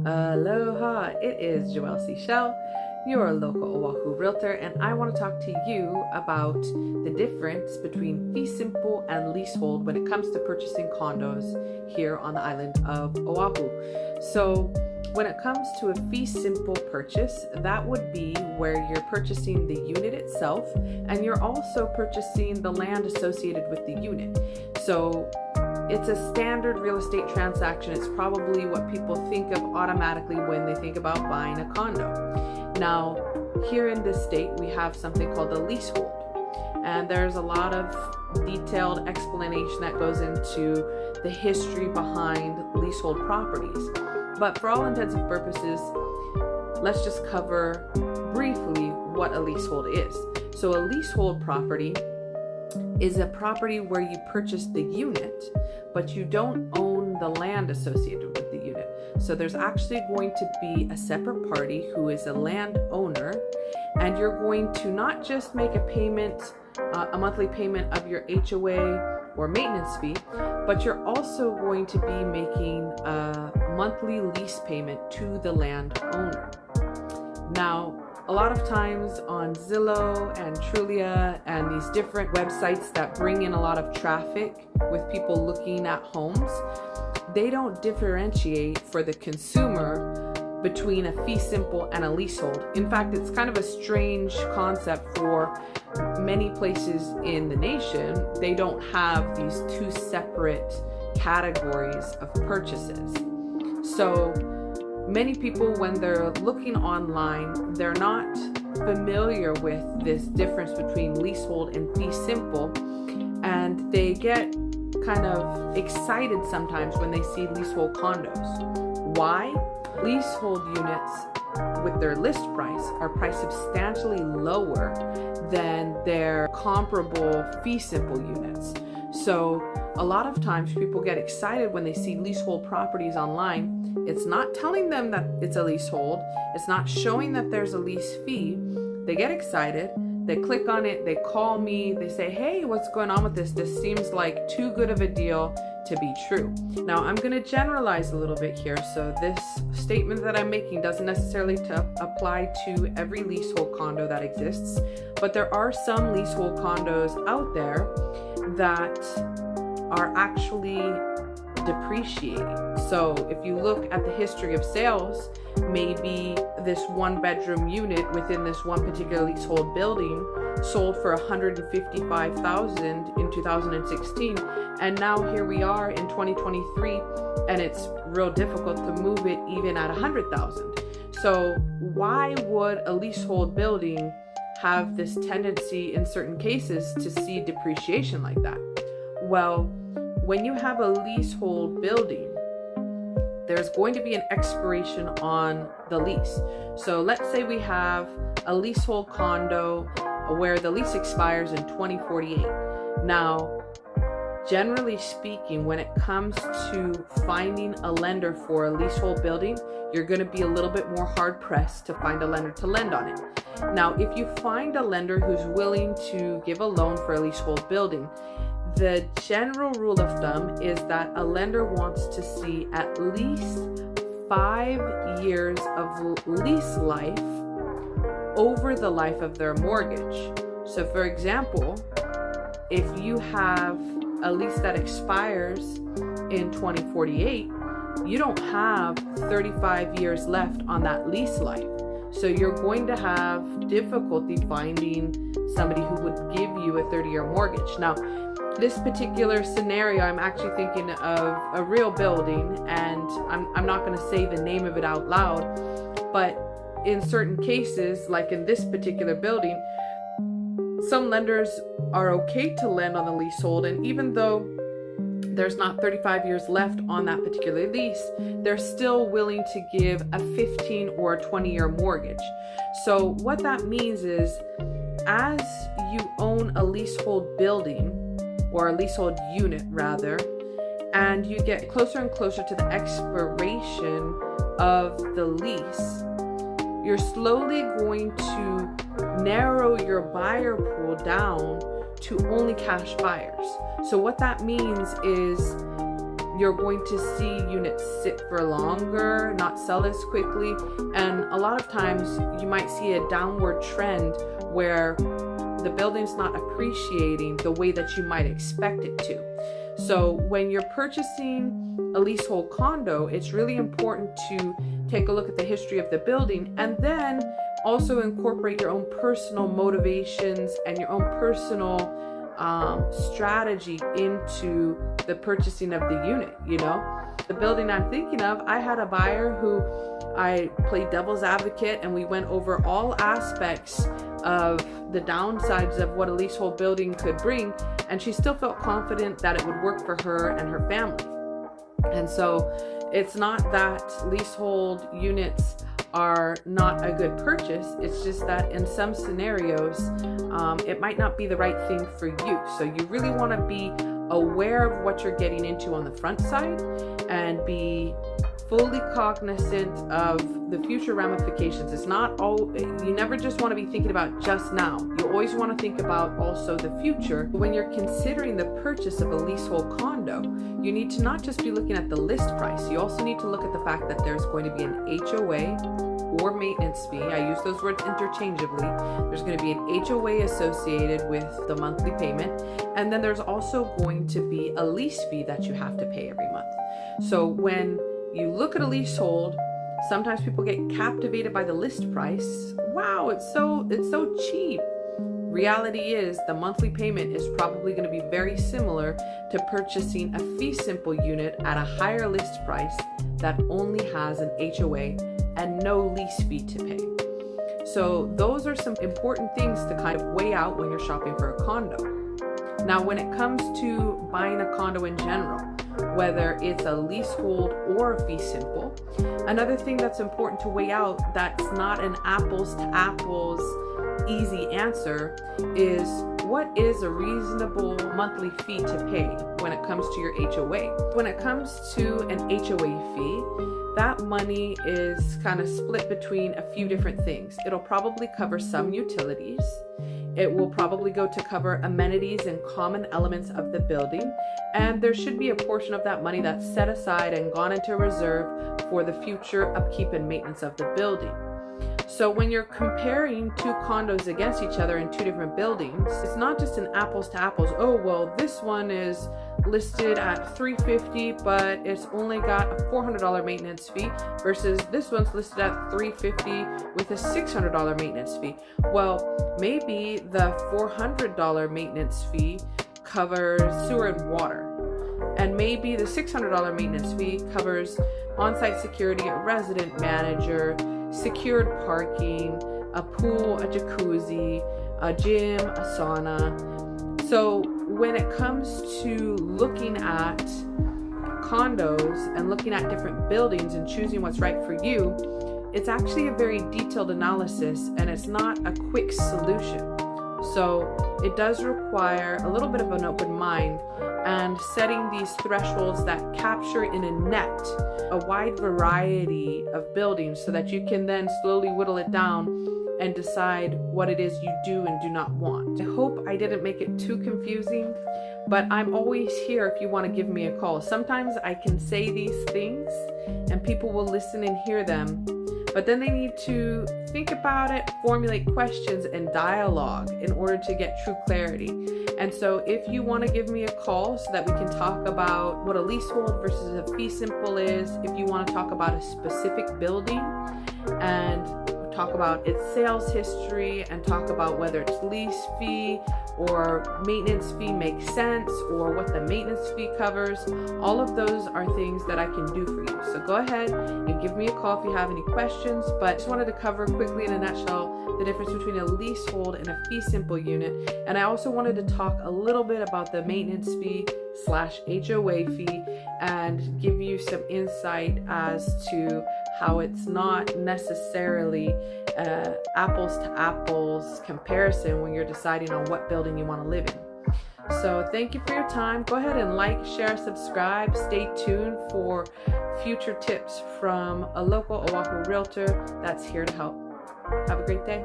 Aloha, it is Joelle Seashell, your local Oahu realtor, and I want to talk to you about the difference between fee simple and leasehold when it comes to purchasing condos here on the island of Oahu. So when it comes to a fee simple purchase, that would be where you're purchasing the unit itself and you're also purchasing the land associated with the unit. So it's a standard real estate transaction. It's probably what people think of automatically when they think about buying a condo. Now, here in this state, we have something called a leasehold. And there's a lot of detailed explanation that goes into the history behind leasehold properties. But for all intents and purposes, let's just cover briefly what a leasehold is. So a leasehold property is a property where you purchase the unit, but you don't own the land associated with the unit. So there's actually going to be a separate party who is a landowner, and you're going to not just make a payment, a monthly payment of your HOA or maintenance fee, but you're also going to be making a monthly lease payment to the landowner. Now, a lot of times on Zillow and Trulia and these different websites that bring in a lot of traffic with people looking at homes, they don't differentiate for the consumer between a fee simple and a leasehold. In fact, it's kind of a strange concept for many places in the nation. They don't have these two separate categories of purchases. So many people, when they're looking online, they're not familiar with this difference between leasehold and fee simple, and they get kind of excited sometimes when they see leasehold condos. Why? Leasehold units with their list price are priced substantially lower than their comparable fee simple units. So a lot of times people get excited when they see leasehold properties online. It's not telling them that it's a leasehold. It's not showing that there's a lease fee. They get excited. They click on it. They call me. They say, hey, what's going on with this? This seems like too good of a deal to be true. Now, I'm going to generalize a little bit here. So this statement that I'm making doesn't necessarily apply to every leasehold condo that exists, but there are some leasehold condos out there that are actually depreciating. So if you look at the history of sales, maybe this one bedroom unit within this one particular leasehold building sold for $155,000 in 2016, and now here we are in 2023 and it's real difficult to move it even at $100,000. So why would a leasehold building have this tendency in certain cases to see depreciation like that? Well, when you have a leasehold building, there's going to be an expiration on the lease. So let's say we have a leasehold condo where the lease expires in 2048. Now, generally speaking, when it comes to finding a lender for a leasehold building, you're going to be a little bit more hard pressed to find a lender to lend on it. Now, if you find a lender who's willing to give a loan for a leasehold building, the general rule of thumb is that a lender wants to see at least 5 years of lease life over the life of their mortgage. So for example, if you have a lease that expires in 2048, you don't have 35 years left on that lease life. So you're going to have difficulty finding somebody who would give you a 30-year mortgage. Now, this particular scenario, I'm actually thinking of a real building, and I'm not going to say the name of it out loud, but in certain cases, like in this particular building, some lenders are okay to lend on the leasehold, and even though there's not 35 years left on that particular lease, they're still willing to give a 15 or a 20-year mortgage. So what that means is, as you own a leasehold building, or a leasehold unit rather, and you get closer and closer to the expiration of the lease, you're slowly going to narrow your buyer pool down to only cash buyers. So what that means is you're going to see units sit for longer, not sell as quickly, and a lot of times you might see a downward trend where the building's not appreciating the way that you might expect it to. So when you're purchasing a leasehold condo, it's really important to take a look at the history of the building and then also incorporate your own personal motivations and your own personal strategy into the purchasing of the unit. You know, the building I'm thinking of, I had a buyer who I played devil's advocate, and we went over all aspects of the downsides of what a leasehold building could bring, and she still felt confident that it would work for her and her family. And so it's not that leasehold units are not a good purchase, it's just that in some scenarios it might not be the right thing for you. So you really want to be aware of what you're getting into on the front side and be fully cognizant of the future ramifications. It's not all, you never just want to be thinking about just now. You always want to think about also the future. When you're considering the purchase of a leasehold condo, you need to not just be looking at the list price. You also need to look at the fact that there's going to be an HOA or maintenance fee. I use those words interchangeably. There's going to be an HOA associated with the monthly payment, and then there's also going to be a lease fee that you have to pay every month. So when you look at a leasehold, sometimes people get captivated by the list price. Wow, it's so cheap. Reality is the monthly payment is probably going to be very similar to purchasing a fee simple unit at a higher list price that only has an HOA and no lease fee to pay. So those are some important things to kind of weigh out when you're shopping for a condo. Now, when it comes to buying a condo in general, whether it's a leasehold or a fee simple, another thing that's important to weigh out that's not an apples to apples easy answer is what is a reasonable monthly fee to pay when it comes to your HOA. When it comes to an HOA fee, that money is kind of split between a few different things. It'll probably cover some utilities. It will probably go to cover amenities and common elements of the building. And there should be a portion of that money that's set aside and gone into reserve for the future upkeep and maintenance of the building. So when you're comparing two condos against each other in two different buildings, it's not just an apples to apples. Oh, well, this one is listed at $350, but it's only got a $400 maintenance fee versus this one's listed at $350 with a $600 maintenance fee. Well, maybe the $400 maintenance fee covers sewer and water, and maybe the $600 maintenance fee covers on-site security, a resident manager, secured parking, a pool, a jacuzzi, a gym, a sauna. So when it comes to looking at condos and looking at different buildings and choosing what's right for you, it's actually a very detailed analysis and it's not a quick solution. So it does require a little bit of an open mind and setting these thresholds that capture in a net a wide variety of buildings so that you can then slowly whittle it down and decide what it is you do and do not want. I hope I didn't make it too confusing, but I'm always here if you want to give me a call. Sometimes I can say these things and people will listen and hear them, but then they need to think about it, formulate questions and dialogue in order to get true clarity. And so if you want to give me a call so that we can talk about what a leasehold versus a fee simple is, if you want to talk about a specific building and talk about its sales history and talk about whether its lease fee or maintenance fee makes sense or what the maintenance fee covers, all of those are things that I can do for you. So go ahead and give me a call if you have any questions, but I just wanted to cover quickly in a nutshell the difference between a leasehold and a fee simple unit. And I also wanted to talk a little bit about the maintenance fee / HOA fee and give you some insight as to how it's not necessarily apples to apples comparison when you're deciding on what building you want to live in. So thank you for your time. Go ahead and like, share, subscribe. Stay tuned for future tips from a local Oahu realtor that's here to help. Have a great day.